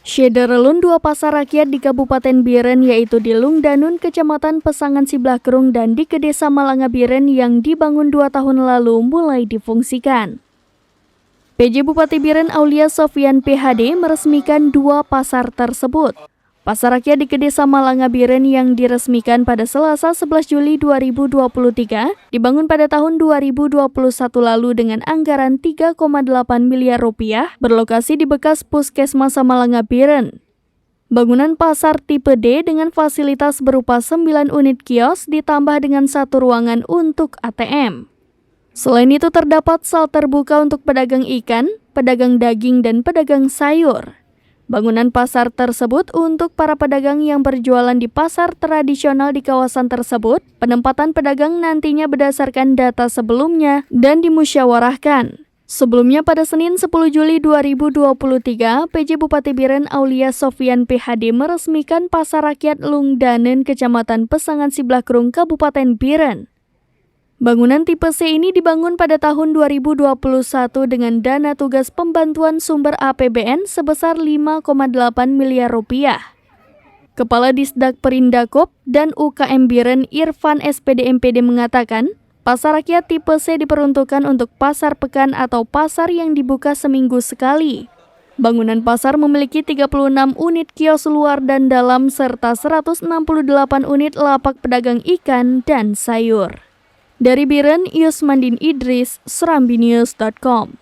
Syederelun dua pasar rakyat di Kabupaten Biren yaitu di Lungdanun, Kecamatan Pesangan Siblahkerung dan di Desa Malanga Biren yang dibangun 2 tahun lalu mulai difungsikan. PJ Bupati Biren Aulia Sofyan PhD meresmikan 2 pasar tersebut. Pasar rakyat di Desa Malanga Biren yang diresmikan pada Selasa 11 Juli 2023 dibangun pada tahun 2021 lalu dengan anggaran 3,8 miliar rupiah berlokasi di bekas Puskesmas Malanga Biren. Bangunan pasar tipe D dengan fasilitas berupa 9 unit kios ditambah dengan 1 ruangan untuk ATM. Selain itu terdapat sal terbuka untuk pedagang ikan, pedagang daging, dan pedagang sayur. Bangunan pasar tersebut untuk para pedagang yang berjualan di pasar tradisional di kawasan tersebut. Penempatan pedagang nantinya berdasarkan data sebelumnya dan dimusyawarahkan. Sebelumnya pada Senin 10 Juli 2023, PJ Bupati Biren Aulia Sofyan PhD meresmikan Pasar Rakyat Lungdanun, Kecamatan Pesangan Siblahkerung, Kabupaten Biren. Bangunan tipe C ini dibangun pada tahun 2021 dengan dana tugas pembantuan sumber APBN sebesar 5,8 miliar rupiah. Kepala Disdak Perindakop dan UKM Biren Irfan SPD MPD mengatakan, pasar rakyat tipe C diperuntukkan untuk pasar pekan atau pasar yang dibuka seminggu sekali. Bangunan pasar memiliki 36 unit kios luar dan dalam serta 168 unit lapak pedagang ikan dan sayur. Dari Biren, Yusmandin Idris, serambinews.com.